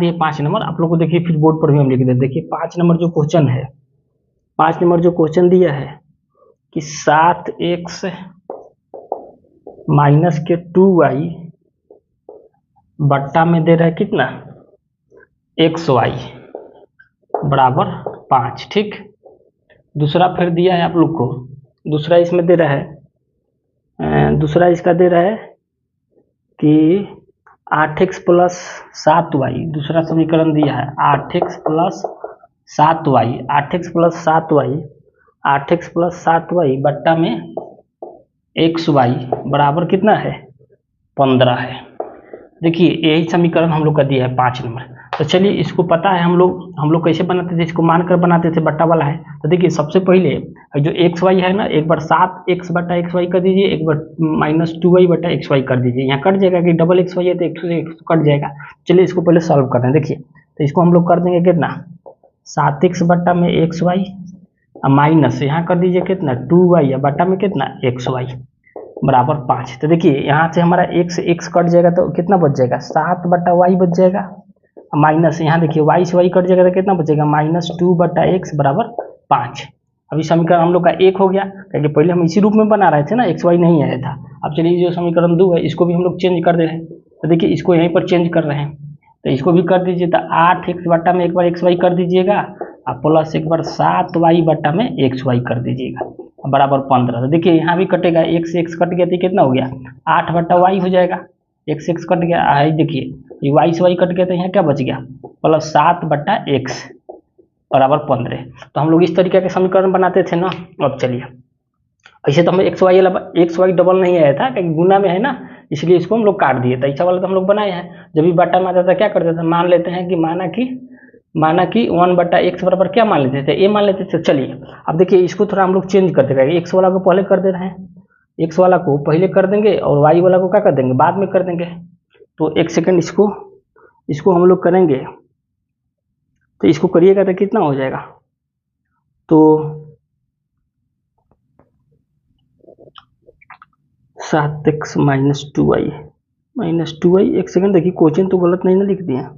दिए 5 नंबर, आप लोग को देखिए फिर बोर्ड पर भी हम लिख देते। देखिए 5 नंबर जो क्वेश्चन है, 5 नंबर जो क्वेश्चन दिया है कि 7x माइनस के 2y बट्टा में दे रहा है कितना, xy बराबर 5। ठीक, दूसरा फिर दिया है आप लोग को, दूसरा इसमें दे रहा है, दूसरा इसका दे रहा है कि 8x प्लस 7y, दूसरा समीकरण दिया है 8x plus 7y, 8x plus 7y, 8x plus 7y बट्टा में xy बराबर कितना है, 15 है। देखिए यही समीकरण हम लोग का दिया है 5 नंबर। तो चलिए इसको पता है हम लोग कैसे बनाते थे, इसको मानकर बनाते थे, बट्टा वाला है। तो देखिए सबसे पहले जो xy है ना, एक बार 7x बट्टा xy कर दीजिए, एक बार -2y बट्टा xy कर दीजिए। यहाँ कट जाएगा कि डबल xy है तो x से x कट जाएगा। चलिए इसको पहले सॉल्व कर रहे हैं। देखिए तो इसको हम लोग कर देंगे कितना, 7x बट्टा में xy माइनस यहाँ कर दीजिए कितना 2y बट्टा में कितना xy बराबर 5। तो देखिए यहाँ से हमारा x कट जाएगा तो कितना बच जाएगा, 7 बट्टा y बच जाएगा, माइनस यहाँ देखिए y से y कट जाएगा तो कितना बचेगा, -2 बट्टा x बराबर 5। अभी समीकरण हम लोग का 1 हो गया, क्योंकि पहले हम इसी रूप में बना रहे थे ना, xy नहीं आया था। अब चलिए जो समीकरण 2 है इसको भी हम लोग चेंज कर दे रहे हैं। तो देखिए इसको यहीं पर चेंज कर रहे हैं, तो इसको भी कर दीजिए। तो 8x बट्टा में एक बार xy कर दीजिएगा, और प्लस एक बार 7y बट्टा में xy कर दीजिएगा बराबर 15। तो देखिए यहाँ भी कटेगा, x से x कट गया तो कितना हो गया, 8 बट्टा y हो जाएगा, x से x कट गया है, देखिए y से y कट गया तो यहाँ क्या बच गया, प्लस 7 बट्टा x बराबर 15। तो हम लोग इस तरीके के समीकरण बनाते थे ना। अब चलिए ऐसे तो हमें xy डबल नहीं आया था, क्योंकि गुना में है ना, इसलिए इसको हम लोग काट दिए। तो ऐसा वाला तो हम लोग बनाए हैं। जब भी बट्टा में आता था क्या करते थे, मान लेते हैं कि माना कि 1 बट्टा x बराबर क्या मान लेते थे, a मान लेते थे। चलिए अब देखिए इसको थोड़ा हम लोग चेंज करते रहेंगे, x वाला को पहले कर दे रहे हैं, x वाला को पहले कर देंगे और y वाला को क्या कर देंगे, बाद में कर देंगे। तो एक सेकंड इसको हम लोग करेंगे। तो इसको करिएगा तो कितना हो जाएगा, तो 7x माइनस 2y, एक सेकंड देखिए क्वेश्चन तो गलत नहीं ना लिख दिया,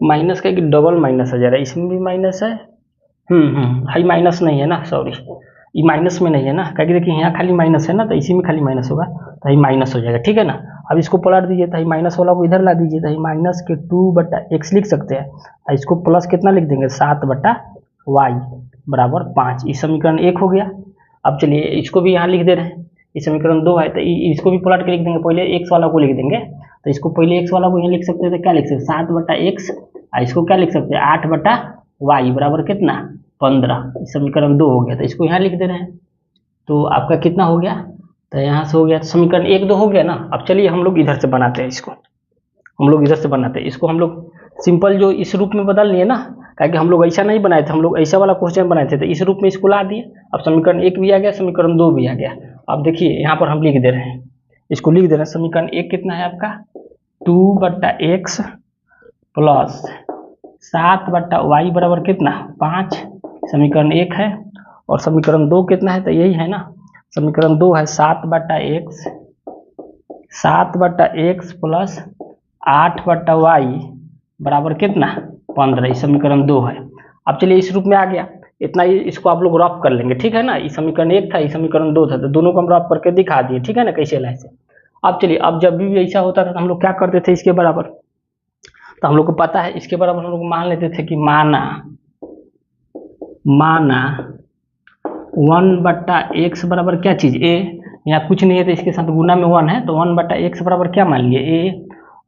माइनस का कि डबल माइनस आ जा रहा है, इसमें भी माइनस है। हाई माइनस नहीं है ना, सॉरी ये माइनस में नहीं है ना, क्योंकि देखिए यहाँ खाली माइनस है ना, तो इसी में खाली माइनस होगा, तो ये माइनस हो जाएगा। ठीक है ना। अब इसको पलट दीजिए, तो माइनस वाला को इधर ला दीजिए, तो माइनस के 2 बट्टा x लिख सकते हैं। इसको प्लस कितना लिख देंगे, 7 बट्टा y बराबर 5। इस समीकरण 1 हो गया। अब चलिए इसको भी यहाँ लिख दे रहे हैं, इस समीकरण 2 है तो इसको भी पलट के लिख देंगे। पहले x वाला को लिख देंगे, तो इसको पहले x वाला को यहाँ लिख सकते हैं, तो क्या लिख सकते हैं, 7 बट्टा x, इसको क्या लिख सकते हैं, 8 बट्टा y बराबर कितना 15। समीकरण 2 हो गया, तो इसको यहाँ लिख दे रहे हैं। तो आपका कितना हो गया, तो यहाँ से हो गया, तो समीकरण 1 2 हो गया ना। अब चलिए हम लोग इधर से बनाते हैं, इसको हम लोग इधर से बनाते हैं। इसको हम लोग सिंपल जो इस रूप में बदल लिए ना, क्योंकि हम लोग ऐसा नहीं बनाए थे, हम लोग ऐसा वाला क्वेश्चन बनाए थे, तो इस रूप में इसको ला दिए। अब समीकरण 1 भी आ गया, समीकरण 2 भी आ गया। अब देखिए यहाँ पर हम लिख दे रहे हैं, इसको लिख दे रहे हैं। समीकरण 1 कितना है आपका, 2 बट्टा x प्लस 7 बट्टा y बराबर कितना 5, समीकरण 1 है। और समीकरण 2 कितना है, तो यही है ना, समीकरण 2 है 7 बट्टा x प्लस 8 बट्टा y बराबर कितना 15, समीकरण 2 है। अब चलिए इस रूप में आ गया, इतना ही इसको आप लोग रफ कर लेंगे। ठीक है ना, ये समीकरण 1 था, ये समीकरण 2 था, तो दोनों को हम रफ करके दिखा दिए। ठीक है ना, कैसे लाए। अब चलिए, अब जब भी ऐसा होता था तो हम लोग क्या करते थे, इसके बराबर, तो हम लोग को पता है इसके बराबर हम लोग मान लेते थे कि माना 1 बट्टा x बराबर क्या चीज a, यहाँ कुछ नहीं है तो इसके साथ गुना में 1 है, तो 1 बट्टा x बराबर क्या मान लिए a,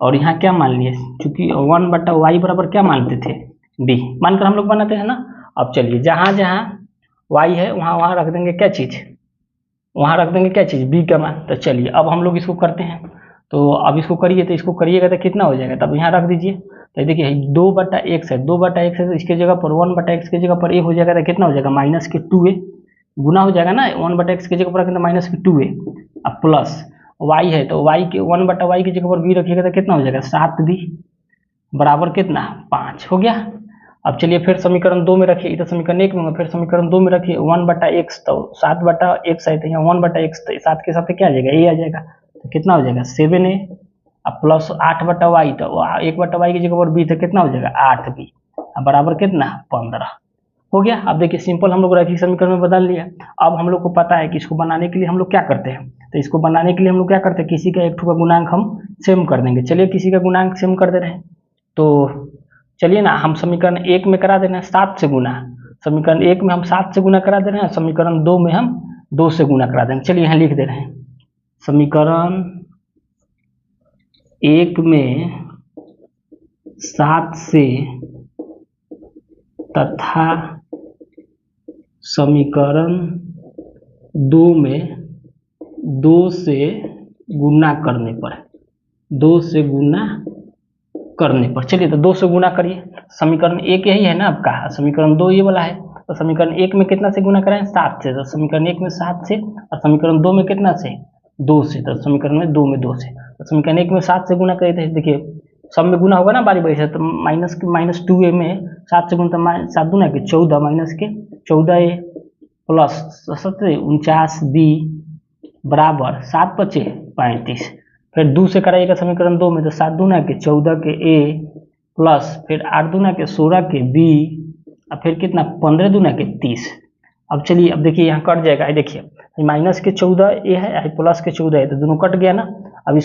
और यहाँ क्या मान लिए, चूंकि 1 बट्टा y बराबर क्या मानते थे b, मानकर हम लोग बनाते हैं ना। अब चलिए जहाँ जहाँ y है वहाँ रख देंगे क्या चीज, वहाँ रख देंगे क्या चीज b का मान। तो चलिए अब हम लोग इसको करते हैं। तो अब इसको करिए, तो इसको करिएगा तो कितना हो जाएगा, तब यहाँ रख दीजिए। तो देखिए 2 बट्टा x है, 2 बट्टा x है, तो इसके जगह पर 1 बट्टा x की जगह पर a हो जाएगा, तो कितना हो जाएगा माइनस के 2a, गुना हो जाएगा ना, 1 बट्टा x की जगह पर माइनस के 2a, अब प्लस y है तो y के 1 बट्टा y की जगह पर b रखिएगा तो कितना हो जाएगा 7b बराबर कितना 5 हो गया। अब चलिए फिर समीकरण 2 में रखिए, इधर समीकरण 1 में होगा, फिर समीकरण 2 में रखिए 1/x, तो 7/x है तो यहाँ 1/x, तो 7 के साथ क्या आ जाएगा, a आ जाएगा, तो कितना हो जाएगा 7a, अब प्लस 8/y, तो 1/y की जगह पर b, तो कितना हो जाएगा 8b, अब बराबर कितना 15 हो गया। अब देखिए सिंपल हम लोग रैखिक समीकरण में बदल लिया। अब हम लोग को पता है कि इसको बनाने के लिए हम लोग क्या करते हैं, तो इसको बनाने के लिए हम लोग क्या करते हैं, किसी का एक ठो का गुणांक हम सेम कर देंगे। चलिए किसी का गुणांक सेम कर दे रहे हैं, तो चलिए ना हम समीकरण 1 में करा दे रहे हैं 7 से गुना, समीकरण 1 में हम 7 से गुना करा दे रहे हैं, समीकरण 2 में हम 2 से गुना करा देंगे। चलिए यहाँ लिख दे रहे हैं, समीकरण 1 में 7 से तथा समीकरण 2 में 2 से गुना करने पर, 2 से गुना करने पर, चलिए तो 2 से गुना करिए। समीकरण 1 यही है ना आपका, समीकरण 2 ये वाला है, तो समीकरण 1 में कितना से गुना कराएं 7 से, तो समीकरण 1 में 7 से, और समीकरण 2 में कितना से 2 से, तो समीकरण में 2 में 2 से, तो समीकरण 1 में 7 से गुना करिए, तो देखिए सब में गुना होगा ना बारी बारी से, तो -2a में 7 से गुना, तो 7 दूना के 14 माइनस के 14a प्लस 17 49b बराबर 7 × 5 = 35। फिर 2 से कराइएगा समीकरण 2 में, तो 7 दूना के 14 के a प्लस फिर 8 दूना के 16 के b, और फिर कितना 15 दूना के 30। अब चलिए अब देखिए यहाँ कट जाएगा, देखिए माइनस के 14 a है, प्लस के 14 है, तो दोनों कट गया ना। अब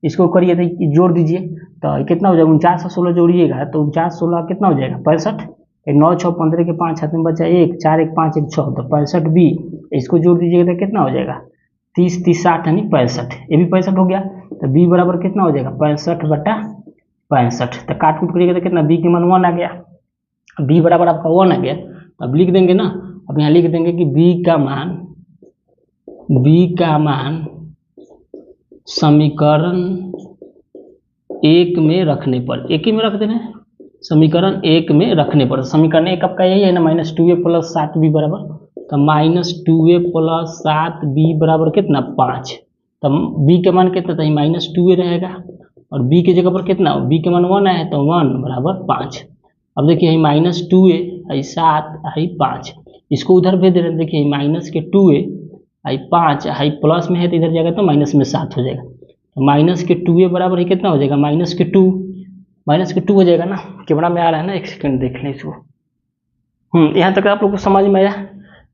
इसको करिए तो जोड़ दीजिए, तो कितना हो जाएगा 49 और 16 जोड़िएगा, तो 49 16 कितना हो जाएगा 65, 9 6 15 के 5 हाथ में बचा 1 4 1 5 1 6, तो 65b, इसको जोड़ दीजिएगा तो कितना हो जाएगा 30 30 60 यानी 65, ये भी 65 हो गया, तो b बराबर कितना हो जाएगा 65/65, तो काट कूट करिएगा तो कितना b के मान 1 आ गया, b बराबर आपका 1 आ गया। अब लिख देंगे ना, अब यहाँ लिख देंगे कि b का मान समीकरण 1 में रखने पर, एक ही में रख देना है, समीकरण 1 में रखने पर, समीकरण 1 आपका यही है ना -2a + 7b बराबर, तो -2a + 7b बराबर कितना 5, तो b के मान कितना था -2a रहेगा, और b की जगह पर कितना b के मान 1 आया है, तो 1 बराबर 5। अब देखिए -2a है 7 है 5, इसको उधर भेज दे रहे हैं, देखिए -2a है 5 है प्लस में है, तो इधर जाएगा तो माइनस में 7 हो जाएगा, तो -2a बराबर ही कितना हो जाएगा -2 हो जाएगा ना। कैमरा में आ रहा है ना, एक सेकंड देख लें इसको। यहाँ तक आप लोग को समझ में आया,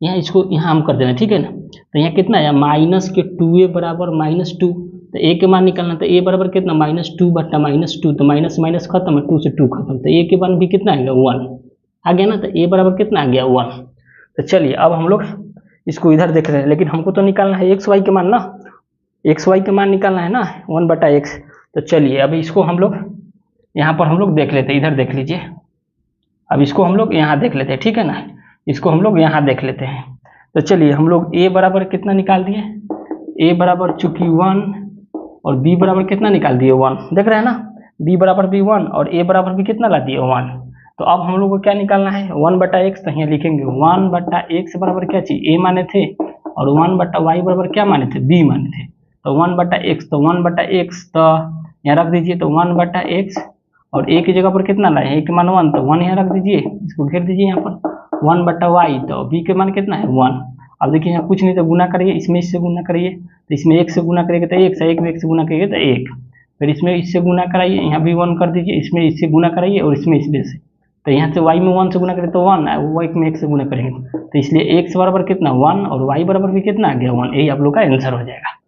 यहाँ इसको यहाँ हम कर देना, ठीक है ना। तो यहाँ कितना आया -2a बराबर -2, तो a के मान निकालना, तो a बराबर कितना -2/-2, तो माइनस माइनस खत्म है, 2 से 2 खत्म, तो a के मान भी कितना आ गया 1 आ गया ना, तो a बराबर कितना आ गया 1। तो चलिए अब हम लोग इसको इधर देख रहे हैं, लेकिन हमको तो निकालना है x y के मान ना, x y के मान निकालना है ना 1/x। तो चलिए अब इसको हम लोग यहाँ पर हम लोग देख लेते हैं, इधर देख लीजिए, अब इसको हम लोग यहाँ देख लेते हैं, ठीक है ना, इसको हम लोग यहाँ देख लेते हैं। तो चलिए हम लोग a बराबर कितना निकाल दिए, a बराबर चूंकि 1 और b बराबर कितना निकाल दिए 1, देख रहे हैं ना, b बराबर भी 1 और a बराबर भी कितना ला दिए 1। तो अब हम लोग को क्या निकालना है 1/x, तो यहाँ लिखेंगे 1/x बराबर क्या चाहिए a माने थे, और 1/y बराबर क्या माने थे b माने थे, तो 1/x, तो 1/x तो यहाँ रख दीजिए, तो 1/x और a की जगह पर कितना लाए a के मान 1, तो 1 यहाँ रख दीजिए, इसको घेर दीजिए यहाँ पर 1/y, तो b के मान कितना है 1। अब देखिए यहाँ कुछ नहीं, तो गुना करिए, इसमें इससे गुना करिए, तो इसमें 1 से गुना करिएगा तो 1 से, 1 में 1 से गुना करिएगा तो 1, फिर इसमें इससे गुना कराइए, यहाँ भी 1 कर दीजिए, इसमें इससे गुना कराइए और इसमें इसमें से, तो यहाँ से y में 1 से गुना करें तो 1, y में 1 से गुना करेंगे, तो इसलिए x बराबर कितना 1 और y बराबर भी कितना आ गया 1, यही आप लोग का आंसर हो जाएगा।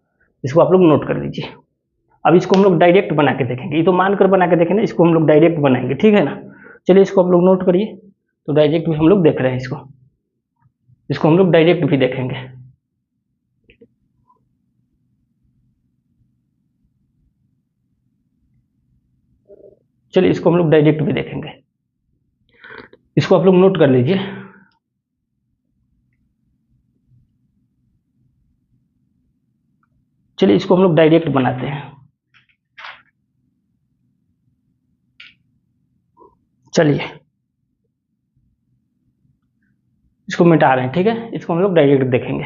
इसको आप लोग नोट कर लीजिए। अब इसको हम लोग डायरेक्ट बना के देखेंगे, ये तो मानकर बना के देखेंगे, इसको हम लोग डायरेक्ट बनाएंगे, ठीक है ना। चलिए इसको आप लोग नोट करिए, तो डायरेक्ट भी हम लोग देख रहे हैं, इसको हम लोग डायरेक्ट भी देखेंगे। चलिए इसको हम लोग डायरेक्ट भी देखेंगे, इसको आप लोग नोट कर लीजिए। चलिए इसको हम लोग डायरेक्ट बनाते हैं। चलिए इसको मिटा रहे हैं, ठीक है, इसको हम लोग डायरेक्ट देखेंगे।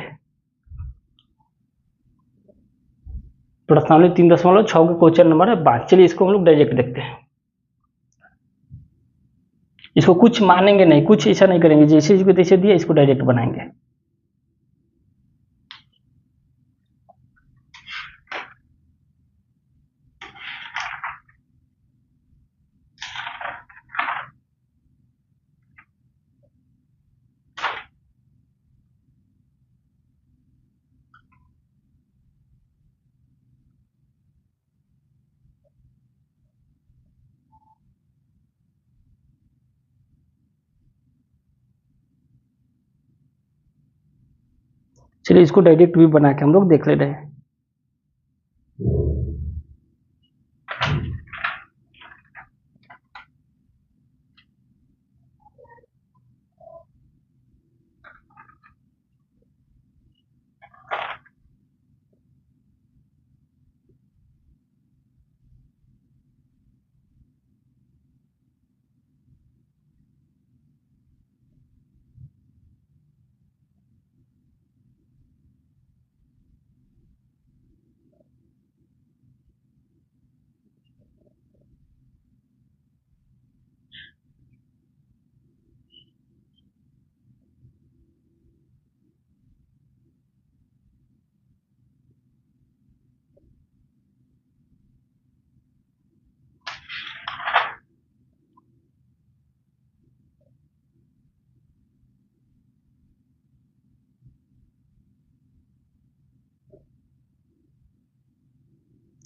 प्रश्नावली 3.6 के क्वेश्चन नंबर है 5। चलिए इसको हम लोग डायरेक्ट देखते हैं। इसको कुछ मानेंगे नहीं, कुछ ऐसा नहीं करेंगे, जैसे इसको तैसे दिया इसको डायरेक्ट बनाएंगे। चलिए इसको डायरेक्ट भी बना के हम लोग देख ले रहे हैं।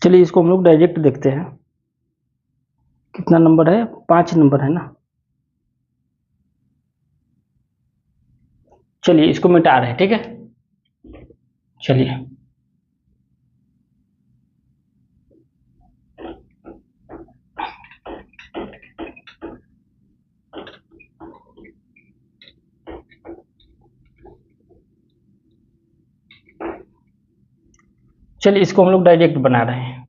चलिए इसको हम लोग डायरेक्ट देखते हैं। कितना नंबर है? 5 नंबर है ना। चलिए इसको मिटा रहे हैं, ठीक है। चलिए चलिए इसको हम लोग डायरेक्ट बना रहे हैं।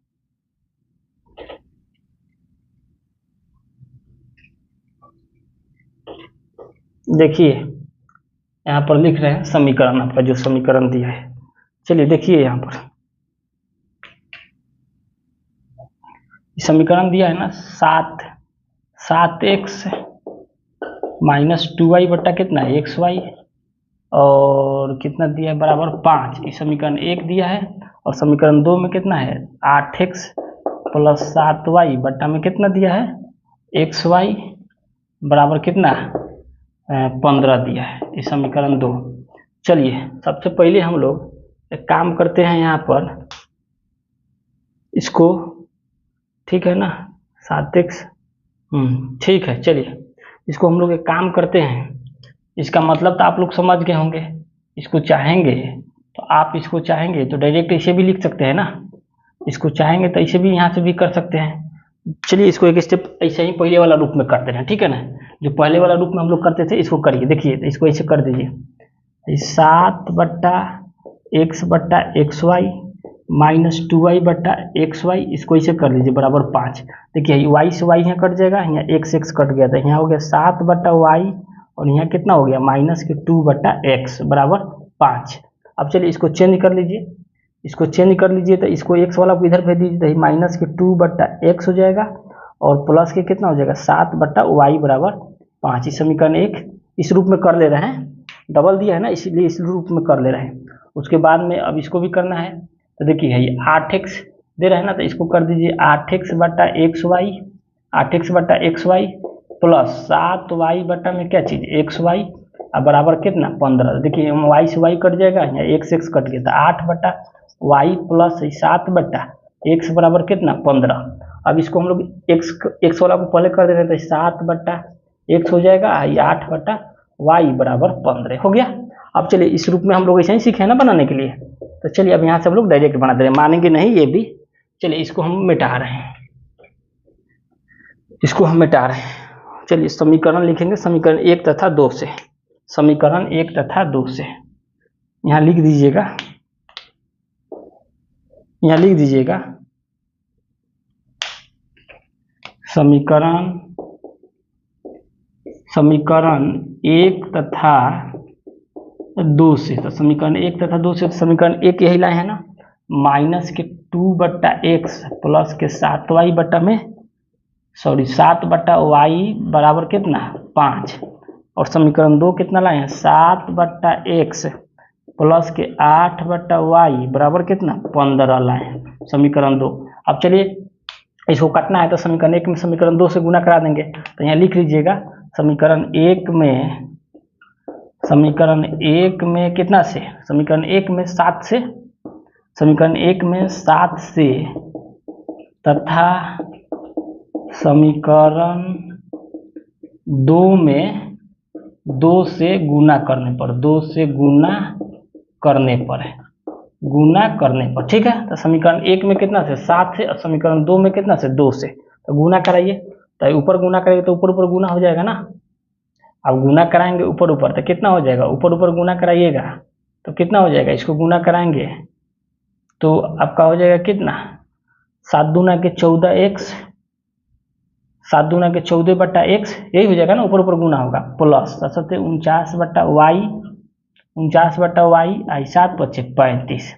देखिए यहाँ पर लिख रहे हैं समीकरण, आपका जो समीकरण दिया है। चलिए देखिए यहाँ पर समीकरण दिया है ना, 7x माइनस 2y बट्टा कितना है xy, और कितना दिया है बराबर 5। इस समीकरण 1 दिया है, और समीकरण 2 में कितना है 8x प्लस 7y बट्टा में कितना दिया है xy बराबर कितना 15 दिया है। इस समीकरण 2। चलिए सबसे पहले हम लोग एक काम करते हैं यहाँ पर इसको, ठीक है ना, 7x ठीक है। चलिए इसको हम लोग एक काम करते हैं, इसका मतलब तो आप लोग समझ गए होंगे। इसको चाहेंगे तो आप इसको चाहेंगे तो डायरेक्ट इसे भी लिख सकते हैं ना, इसको चाहेंगे तो इसे भी यहाँ से भी कर सकते हैं। चलिए इसको एक स्टेप ऐसे ही पहले वाला रूप में करते हैं, ठीक है ना। जो पहले वाला रूप में हम लोग करते थे इसको करिए। देखिए तो इसको ऐसे कर दीजिए, 7 बट्टा एक्स बट्टा एक्स वाई माइनस 2y बट्टा एक्स वाई, इसको इसे कर लीजिए बराबर 5। देखिए y से y यहाँ कट जाएगा, यहाँ x कट गया था, यहाँ हो गया 7 बट्टा वाई, और यहाँ कितना हो गया माइनस के 2 बट्टा एक्स बराबर 5। अब चलिए इसको चेंज कर लीजिए, इसको चेंज कर लीजिए तो इसको x वाला को इधर भेज दीजिए, तो माइनस के 2 बट्टा एक्स हो जाएगा, और प्लस के कितना हो जाएगा 7 बट्टा वाई बराबर 5। इस समीकरण 1 इस रूप में कर ले रहे हैं, डबल दिया है ना इसलिए इस रूप में कर ले रहे हैं। उसके बाद में अब इसको भी करना है, तो देखिए ये 8x दे रहे हैं ना, तो इसको कर दीजिए 8x बट्टा एक्स वाई, 8x बट्टा एक्स वाई प्लस 7y बट्टा में क्या चीज़ एक्स वाई, अब बराबर कितना 15। देखिए y से y कट जाएगा, यहाँ x कट गया, तो 8 बट्टा वाई प्लस 7 बट्टा एक्स बराबर कितना 15। अब इसको हम लोग x वाला को पहले कर दे रहे हैं, तो 7 बट्टा एक्स हो जाएगा, ये 8 बट्टा वाई बराबर 15 हो गया। अब चलिए इस रूप में हम लोग ऐसे ही सीखे हैं ना बनाने के लिए, तो चलिए अब यहाँ से हम लोग डायरेक्ट बना दे रहे हैं, मानेंगे नहीं ये भी। चलिए इसको हम मिटा रहे हैं, इसको हम मिटा रहे हैं। चलिए समीकरण लिखेंगे, समीकरण 1 तथा 2 से, समीकरण 1 तथा 2 से यहाँ लिख दीजिएगा, यहाँ लिख दीजिएगा समीकरण 1 तथा 2 से। तो समीकरण 1 तथा 2 से, समीकरण 1 यही लाए हैं ना, माइनस के 2 बट्टा एक्स प्लस के 7y बट्टा में 7 बट्टा वाई बराबर कितना 5 और समीकरण 2 कितना लाए हैं 7/x प्लस के 8/y बराबर कितना 15 लाए हैं समीकरण 2। अब चलिए इसको काटना है तो समीकरण 1 में समीकरण 2 से गुना करा देंगे। तो यहाँ लिख लीजिएगा समीकरण 1 में कितना से समीकरण 1 में 7 से तथा समीकरण 2 में 2 से गुना करने पर ठीक है। तो समीकरण 1 में कितना से 7 से और समीकरण 2 में कितना से 2 से, तो गुना कराइए। तो ऊपर गुना करेंगे तो ऊपर ऊपर गुना हो जाएगा ना। अब गुना कराएंगे ऊपर ऊपर तो कितना हो जाएगा, ऊपर ऊपर गुना कराइएगा तो कितना हो जाएगा, इसको गुना कराएंगे तो आपका हो जाएगा कितना 7 दूना के 14x 14/x यही हो जाएगा ना, ऊपर ऊपर गुना होगा प्लस 49/y आई 7 बचे 35।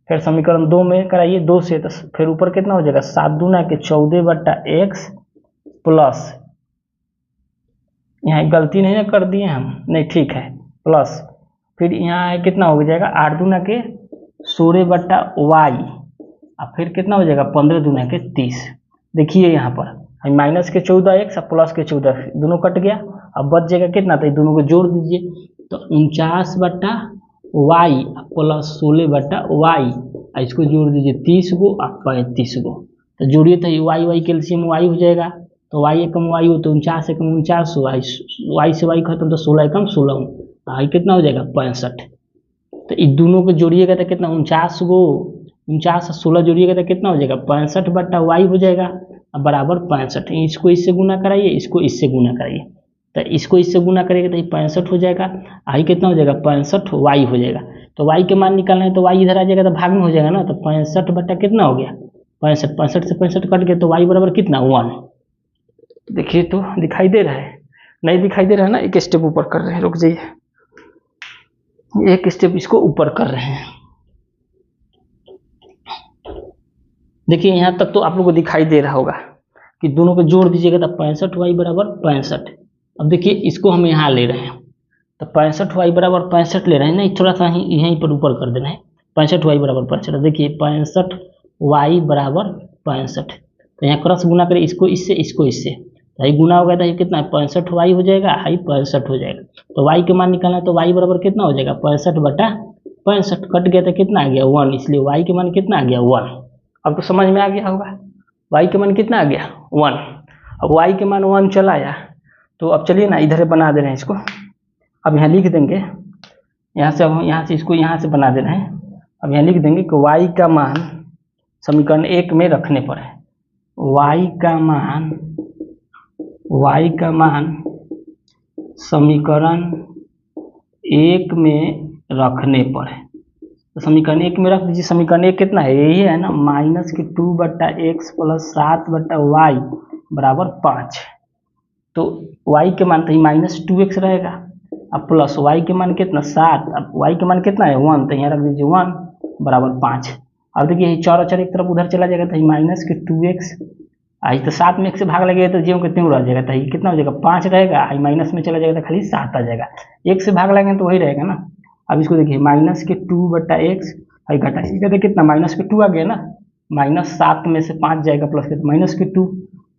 फिर समीकरण 2 में कराइए 2 से तो फिर ऊपर कितना हो जाएगा 7 दूना के 14/x प्लस यहाँ गलती नहीं कर दिए हम, नहीं ठीक है प्लस फिर यहाँ कितना हो जाएगा 8 दूना के 16/y और फिर कितना हो जाएगा 15 दूना के 30। देखिए यहाँ पर माइनस के 14x और प्लस के 14 दोनों कट गया, अब बच जाएगा कितना, तो दोनों को जोड़ दीजिए तो 49/y प्लस 16/y इसको जोड़ दीजिए 30 गो और 35 गो, तो जोड़िए तो y कैल्शियम y हो जाएगा, तो y एकम y हो तो 49 एकम 49 y से y खत्म तो 16 एकम 16 आई कितना हो जाएगा 65। तो इन दोनों को जोड़िएगा तो कितना 49 गो 49 और 16 जोड़िएगा तो कितना हो जाएगा 65/y हो जाएगा बराबर 65। इसको इससे गुना कराइए, इसको इससे गुना कराइए, तो इसको इससे गुना करेंगे तो ये 65 हो जाएगा, आई कितना हो जाएगा 65y हो जाएगा। तो y के मान निकालना है तो y इधर आ जाएगा तो भाग में हो जाएगा ना, तो 65 कितना हो गया 65 से 65 कट गया तो y बराबर कितना 1। देखिए तो दिखाई दे रहा है, नहीं दिखाई दे रहा है ना, एक स्टेप ऊपर कर रहे हैं, रुक जाइए एक स्टेप इसको ऊपर कर रहे हैं। देखिए यहाँ तक तो आप लोगों को दिखाई दे रहा होगा कि दोनों को जोड़ दीजिएगा तो 65y बराबर 65। अब देखिए इसको हम यहाँ ले रहे हैं तो 65y बराबर 65 ले रहे हैं, नहीं थोड़ा सा यहीं पर ऊपर कर देना है 65y बराबर 65। देखिए 65y बराबर 65, तो यहाँ क्रॉस गुना करें इसको इससे तो ये गुना हो गया था ये कितना 65y हो जाएगा, हाई 65 हो जाएगा। तो y के मान निकालना है तो y बराबर कितना हो जाएगा 65/65 कट गया तो कितना आ गया 1, इसलिए y के मान कितना आ गया 1। अब तो समझ में आ गया होगा y के मान कितना आ गया 1। अब y के मान 1 चला आया तो अब चलिए ना इधर बना दे रहे हैं इसको, अब यहाँ लिख देंगे यहाँ से इसको यहाँ से बना देना है। अब यहाँ लिख देंगे कि y का मान समीकरण 1 में रखने पर है, y का मान समीकरण 1 में रखने पर है, तो समीकरण 1 में रख दीजिए। समीकरण 1 कितना है यही है ना, -2/x प्लस 7/y बराबर 5। तो y के मान तो -2x रहेगा, अब प्लस y के मान कितना 7, अब y के मान कितना है 1, तो यहाँ रख दीजिए 1 बराबर 5। अब देखिए चारों चार एक तरफ उधर चला जाएगा तो -2x आई तो 7 में 1 से भाग लगेगा तो ज्यों के त्यों रह जाएगा, तो ये कितना हो जाएगा 5 रहेगा, आई माइनस में चला जाएगा तो खाली 7 आ जाएगा, 1 से भाग लगेंगे तो वही रहेगा ना। अब इसको देखिए -2/x आई घटाइएगा तो कितना -2 आ गया ना, -7 में से 5 जाएगा प्लस के -2,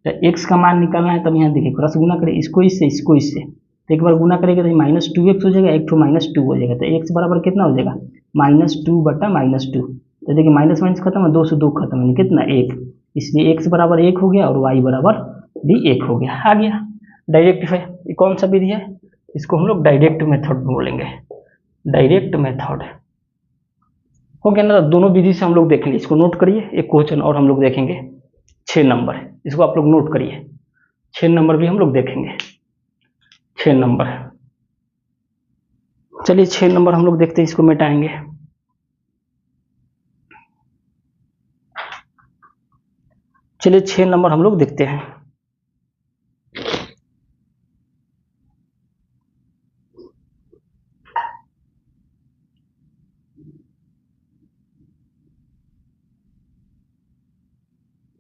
तो x का मान निकालना है। तब यहाँ देखिए क्रॉस गुना करें इसको इससे तो एक बार गुना करेंगे तो -2x हो जाएगा, एक ठो -2 हो जाएगा, तो x बराबर कितना हो जाएगा -2/-2। तो देखिए माइनस माइनस खत्म है, 2 से 2 खत्म है कितना 1, इसलिए x बराबर 1 हो गया और y बराबर भी 1 हो गया, आ गया डायरेक्ट है। ये कौन सा विधि है, इसको हम लोग डायरेक्ट मेथड बोलेंगे, डायरेक्ट मेथड हो गया ना। दोनों विधि से हम लोग देखेंगे, इसको नोट करिए। एक क्वेश्चन और हम लोग देखेंगे 6 नंबर, इसको आप लोग नोट करिए, 6 नंबर भी हम लोग देखेंगे, 6 नंबर। चलिए 6 नंबर हम लोग देखते हैं, इसको मिटाएंगे। चलिए 6 नंबर हम लोग देखते हैं।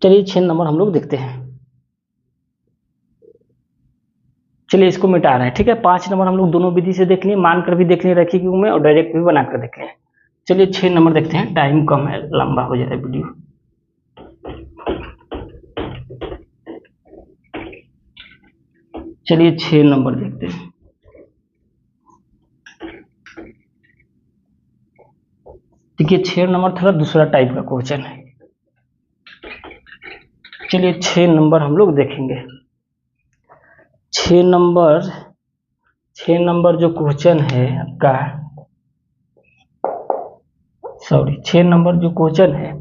चलिए 6 नंबर हम लोग देखते हैं। चलिए इसको मिटा रहे हैं, ठीक है। 5 नंबर हम लोग दोनों विधि से देख लिए, मान कर भी देख लिए रैखिक युग में, और डायरेक्ट भी बना कर देख लिए। चलिए 6 नंबर देखते हैं, टाइम कम है, लंबा हो जाए वीडियो। चलिए 6 नंबर देखते हैं। देखिए 6 नंबर थोड़ा दूसरा टाइप का क्वेश्चन है। चलिए 6 नंबर हम लोग देखेंगे। 6 नंबर जो क्वेश्चन है आपका, सॉरी 6 नंबर जो क्वेश्चन है,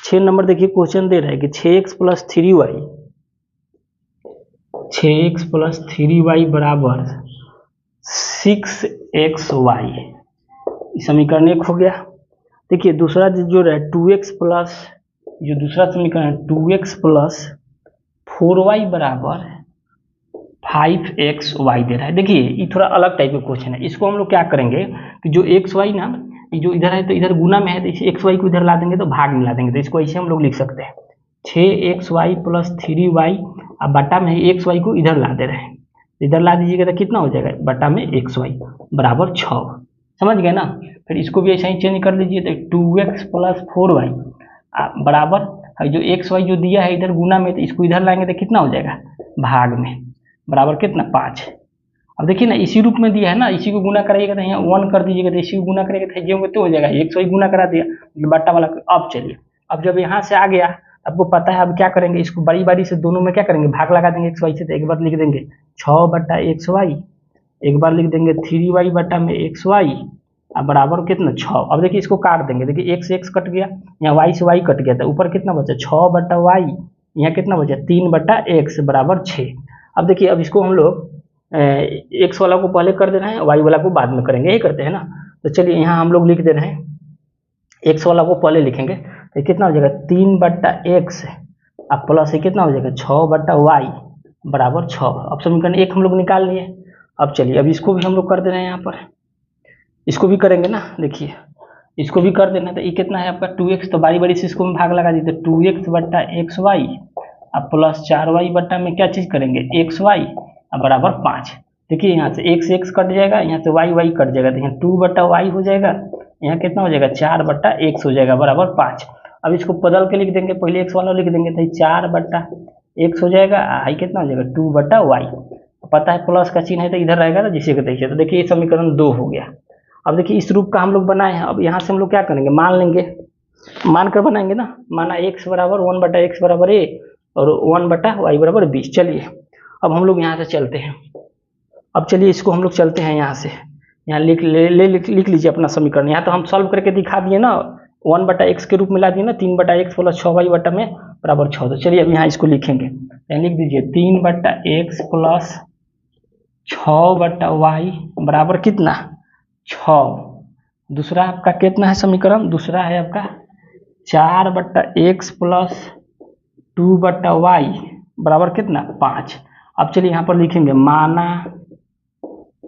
6 नंबर देखिए क्वेश्चन दे रहा है कि 6x + 3y, 6x + 3y बराबर 6xy, समीकरण 1 हो गया। देखिए दूसरा जो है 2x प्लस, जो दूसरा समीकरण है 2x + 4y बराबर 5xy दे रहा है। देखिए ये थोड़ा अलग टाइप का क्वेश्चन है। इसको हम लोग क्या करेंगे कि जो xy ना, जो इधर है तो इधर गुना में है, तो इसे xy को इधर ला देंगे तो भाग में ला देंगे, तो इसको ऐसे हम लोग लिख सकते हैं 6xy + 3y, अब बटा में xy को इधर ला दे रहे हैं, इधर ला दीजिएगा तो कितना हो जाएगा, बटा में xy बराबर 6। समझ गए ना। फिर इसको भी ऐसा ही चेंज कर लीजिए, तो 2x + 4y बराबर जो xy जो दिया है इधर गुना में, तो इसको इधर लाएंगे तो कितना हो जाएगा, भाग में, बराबर कितना 5। अब देखिए ना इसी रूप में दिया है ना, इसी को गुना कराइएगा तो यहाँ 1 कर दीजिएगा, तो इसी को गुना करेगा तो जो तो हो जाएगा, xy गुना करा दिया बट्टा वाला। अब चलिए, अब जब यहाँ से आ गया, आपको पता है अब क्या करेंगे, इसको बारी बारी से दोनों में क्या करेंगे, भाग लगा देंगे xy से, तो एक बार लिख देंगे 6/xy, एक बार लिख देंगे 3y बटा में xy, अब बराबर कितना 6। अब देखिए इसको काट देंगे, देखिए x से x कट गया, यहाँ y से y कट गया, तो ऊपर कितना बचा 6/y, यहाँ कितना बचा 3/x बराबर 6। अब देखिए अब इसको हम लोग x वाला को पहले कर देना है, y वाला को बाद में करेंगे, यही करते हैं ना। तो चलिए यहाँ हम लोग लिख दे रहे हैं, x वाला को पहले लिखेंगे, तो कितना हो जाएगा 3/x, अब प्लस से कितना हो जाएगा 6/y बराबर 6। अब समीकरण 1 हम लोग निकाल लिए। अब चलिए अब इसको भी हम लोग कर दे रहे हैं, यहाँ पर इसको भी करेंगे ना, देखिए इसको भी कर देना। तो ये कितना है आपका 2x, तो बारी बारी से इसको हम भाग लगा दी, तो 2x/xy, अब प्लस 4y बटा में क्या चीज़ करेंगे xy, अब बराबर 5। देखिए यहाँ से x कट जाएगा, यहाँ से y कट जाएगा, तो यहाँ 2/y हो जाएगा, यहाँ कितना हो जाएगा 4/x हो जाएगा बराबर 5। अब इसको बदल के लिख देंगे, पहले x वाला लिख देंगे, तो 4/x हो जाएगा, आई कितना हो जाएगा 2/y। पता है प्लस का चिन्ह है तो इधर रहेगा ना, जिसे कहते हैं। तो देखिए ये समीकरण 2 हो गया। अब देखिए इस रूप का हम लोग बनाए हैं, अब यहाँ से हम लोग क्या करेंगे, मान लेंगे, मान कर बनाएंगे ना, माना x बराबर 1/x बराबर a और 1/y बराबर b। चलिए अब हम लोग यहाँ से चलते हैं, अब चलिए इसको हम लोग चलते हैं यहाँ से, यहाँ लिख लीजिए अपना समीकरण। यहाँ तो हम सॉल्व करके दिखा दिए ना, 1/x के रूप में ला दिए ना, 3/x + 6y बटा में बराबर 6। तो चलिए अब यहाँ इसको लिखेंगे, यहाँ लिख दीजिए 3/x + 6/y बराबर कितना 6। दूसरा आपका कितना है समीकरण, दूसरा है आपका 4/x + 2/y बराबर कितना 5। अब चलिए यहाँ पर लिखेंगे, माना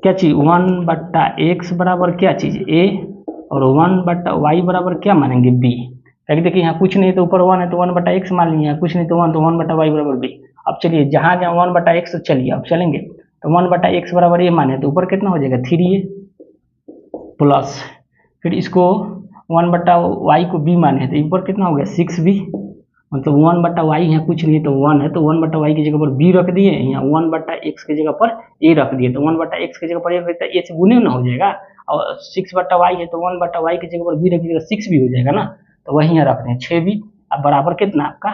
क्या चीज 1/x बराबर क्या चीज a, और 1/y बराबर क्या मानेंगे b। देखिए यहाँ कुछ नहीं तो ऊपर 1 है तो 1/x मान लीजिए, यहाँ कुछ नहीं तो 1, तो 1/y बराबर b। अब चलिए जहाँ जहाँ 1/x तो चलिए अब चलेंगे, तो 1/x बराबर a माने तो ऊपर कितना हो जाएगा 3a, प्लस फिर इसको 1/y को b माने तो ऊपर कितना हो गया 6b, मतलब 1/y यहाँ कुछ नहीं तो 1 है, तो 1/y की जगह पर b रख दिए, यहाँ 1/x की जगह पर a रख दिए, तो 1/x की जगह पर a रख दिए, a से गुने ना हो जाएगा, और 6/y है तो 1/y की जगह पर b रख दिएगा 6b हो जाएगा ना, तो वही यहाँ रख दें 6b। अब बराबर कितना आपका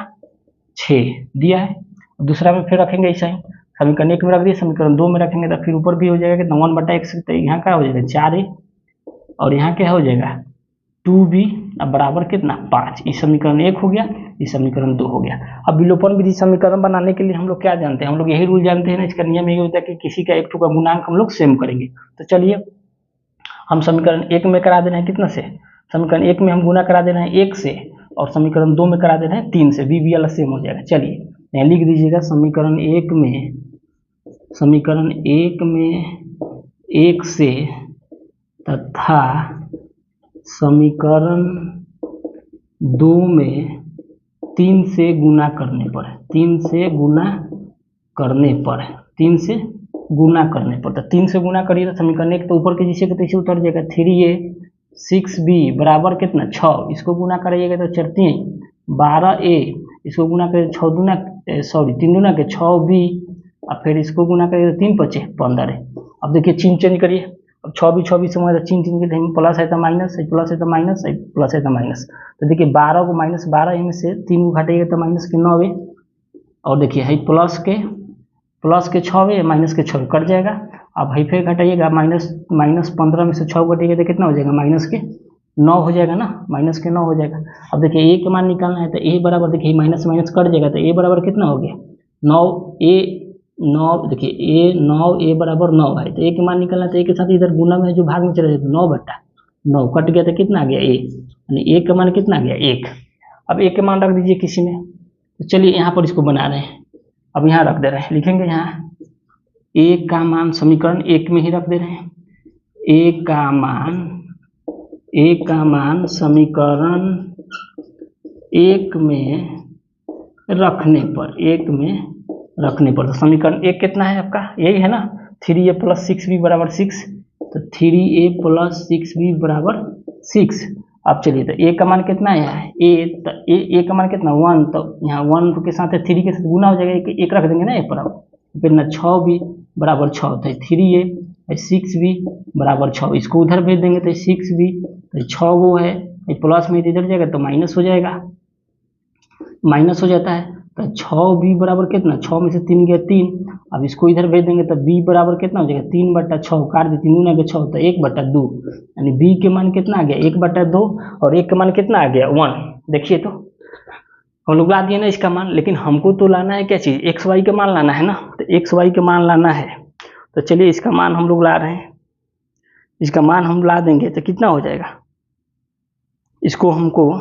6 दिया है। दूसरा में फिर रखेंगे ऐसा ही, समीकरण 1 में रख दिए, समीकरण 2 में रखेंगे तो फिर ऊपर भी हो जाएगा कितना 1/x, तो यहाँ क्या हो जाएगा 4a, और यहाँ क्या हो जाएगा 2b, अब बराबर कितना 5। इस समीकरण 1 हो गया, इस समीकरण 2 हो गया। अब विलोपन विधि समीकरण बनाने के लिए हम लोग क्या जानते हैं, हम लोग यही रूल जानते हैं ना, इसका नियम यही होता है कि किसी का एक ठो का गुणांक हम लोग सेम करेंगे। तो चलिए हम समीकरण 1 में करा देना है कितना से, समीकरण 1 में हम गुना करा देना है 1 से, और समीकरण 2 में करा देना है 3 से, b वाला सेम हो जाएगा। चलिए यहाँ लिख दीजिएगा समीकरण 1 में 1 से तथा समीकरण 2 में 3 से गुना करने पर, 3 से गुना करने पर, तो 3 से गुना करिए तो समीकरण 1 तो ऊपर के जिसे तो इसे उतर जाएगा 3a 6b बराबर कितना 6, इसको गुना करिएगा तो 4 12a, इसको गुना करिए 6 दूना 3 दूना के 6b, अब फिर इसको गुना करिए तो 3 5 15। अब देखिए चिन्ह चेंज करिए, अब 6 भी से चिन्ह चेंज करिए, प्लस है तो माइनस, प्लस है तो माइनस, प्लस है तो माइनस, तो देखिए 12 को -12 में से 3 को घटाइएगा तो माइनस के 9, और देखिए है प्लस के 6 माइनस के 6 कट जाएगा। अब है फिर घटाइएगा -15 में से 6 घटाइएगा तो कितना हो जाएगा माइनस के 9 हो जाएगा ना, माइनस के 9 हो जाएगा। अब देखिए ए के मान निकालना है तो ए बराबर देखिए माइनस माइनस कट जाएगा तो ए बराबर कितना हो गया 9 देखिए ए 9 बराबर 9 है, तो ए के मान निकालना तो ए के साथ इधर गुना में जो भाग में चले जाए 9/9 कट गया तो कितना आ गया ए, यानी ए का मान कितना आ गया 1। अब ए के मान रख दीजिए किसी में, तो चलिए यहाँ पर इसको बना रहे हैं, अब यहाँ रख दे रहे हैं, लिखेंगे यहाँ ए का मान समीकरण 1 में ही रख दे रहे हैं, ए का मान समीकरण 1 में रखने पर, तो समीकरण 1 कितना है आपका यही है ना, 3a + 6b बराबर 6, तो 3a + 6b बराबर 6। अब चलिए तो ए का मान कितना है ए का मान कितना 1, तो यहाँ 1 के साथ 3 के साथ गुना हो जाएगा, एक रख देंगे ना एक पर, फिर ना 6b बराबर 6, तो 3a 6b बराबर 6, इसको उधर भेज देंगे तो 6b, तो 6 वो है प्लस में इधर जाएगा तो माइनस हो जाएगा, माइनस हो जाता है, तो 6b बराबर कितना 6 में से 3 गया 3, अब इसको इधर भेज देंगे तो b बराबर कितना हो जाएगा 3/6, काट दे 3 गुना के 6 तो 1/2, यानी b के मान कितना आ गया 1/2, और 1 का मान कितना आ गया 1। देखिए तो हम लोग ला दिए ना इसका मान, लेकिन हमको तो लाना है क्या चीज़ एक्स वाई का मान लाना है ना, तो एक्स वाई का मान लाना है, तो चलिए इसका मान हम लोग ला रहे हैं, इसका मान हम ला देंगे तो कितना हो जाएगा, इसको हमको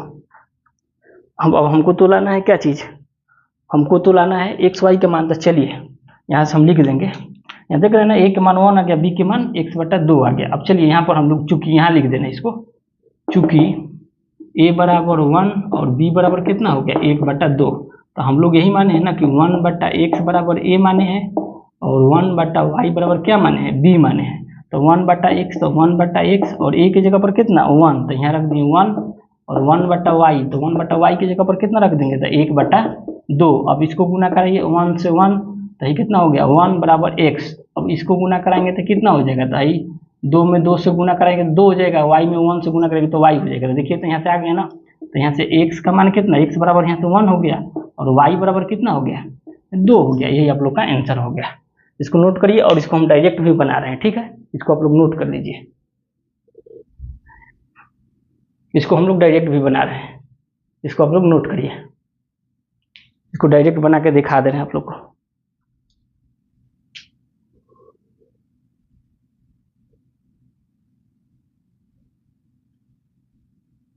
तो लाना है क्या चीज़, हमको तो लाना है एक्स वाई का मान, तो चलिए यहाँ से हम लिख देंगे, यहाँ देख रहे हैं ना ए के मान 1 आ गया, बी के मान 1/2 आ गया। अब चलिए यहाँ पर हम लोग चूंकि यहाँ लिख देना इसको, चूंकि ए बराबर 1 और बी बराबर कितना हो गया 1/2, तो हम लोग यही माने हैं ना कि 1/x बराबर ए माने हैं और 1/y बराबर क्या माने हैं बी माने हैं, तो 1/x तो 1/x और ए की जगह पर कितना 1, तो यहाँ रख दिए 1, और 1/y तो 1/y की जगह पर कितना रख देंगे तो 1/2। अब इसको गुना कराइए 1 से 1, तो ये कितना हो गया 1 बराबर x, अब इसको गुना कराएंगे तो कितना हो जाएगा, तो 2 में 2 से गुना कराएंगे तो 2 हो जाएगा, y में 1 से गुना करेंगे तो y हो जाएगा, तो देखिए तो यहाँ से आ गया ना, तो यहाँ से x का मान कितना x बराबर यहाँ से 1 हो गया और y बराबर कितना हो गया 2 हो गया, यही आप लोग का आंसर हो गया। इसको नोट करिए, और इसको हम डायरेक्ट भी बना रहे हैं, ठीक है, इसको आप लोग नोट कर लीजिए, इसको हम लोग डायरेक्ट भी बना रहे हैं, इसको आप लोग नोट करिए, इसको डायरेक्ट बना के दिखा दे रहे हैं आप लोग को।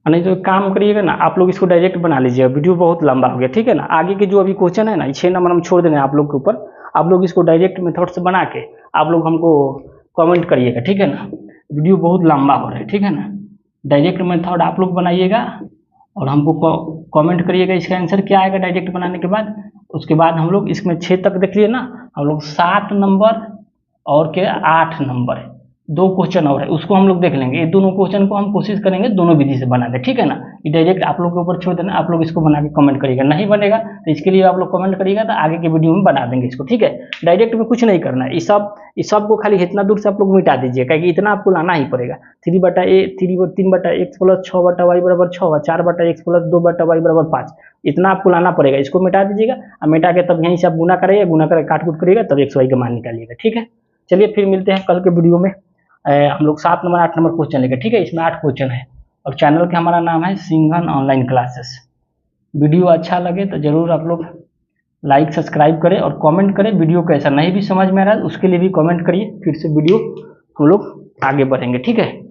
नहीं तो काम करिएगा ना आप लोग, इसको डायरेक्ट बना लीजिएगा, वीडियो बहुत लंबा हो गया, ठीक है ना। आगे के जो अभी क्वेश्चन है ना 6 नंबर हम छोड़ देना है आप लोग के ऊपर, आप लोग इसको डायरेक्ट मेथड से बना के आप लोग हमको कमेंट करिएगा, ठीक है ना। वीडियो बहुत लंबा हो रहा है, ठीक है ना। डायरेक्ट मेथड आप लोग बनाइएगा और हमको कमेंट करिएगा इसका आंसर क्या आएगा डायरेक्ट बनाने के बाद। उसके बाद हम लोग इसमें 6 तक देख लिए ना, हम लोग 7 नंबर और के 8 नंबर 2 क्वेश्चन और है, उसको हम लोग देख लेंगे। ये दोनों क्वेश्चन को हम कोशिश करेंगे दोनों विधि से बना दे, ठीक है ना। ये डायरेक्ट आप लोग के ऊपर छोड़ देना, आप लोग इसको बना के कमेंट करिएगा। नहीं बनेगा तो इसके लिए आप लोग कमेंट करिएगा, तो आगे के वीडियो में बना देंगे इसको, ठीक है। डायरेक्ट में कुछ नहीं करना है, इस सब को खाली इतना दूर से आप लोग मिटा दीजिए, क्योंकि इतना आपको लाना ही पड़ेगा। 3/x + 6/y बराबर 6, 4/x + 2/y बराबर 5, इतना आपको लाना पड़ेगा। इसको मिटा दीजिएगा, और मिटा के तब यहीं से आप गुना करिएगा, गुना करके काट कूट करिएगा, तब x y का मान निकालिएगा, ठीक है। चलिए फिर मिलते हैं कल के वीडियो में। हम लोग 7 नंबर 8 नंबर क्वेश्चन लेंगे, ठीक है। इसमें 8 क्वेश्चन है, और चैनल का हमारा नाम है सिंघन ऑनलाइन क्लासेस। वीडियो अच्छा लगे तो जरूर आप लोग लाइक सब्सक्राइब करें और कमेंट करें। वीडियो कैसा नहीं भी समझ में आ रहा है उसके लिए भी कमेंट करिए, फिर से वीडियो हम लोग आगे बढ़ेंगे, ठीक है।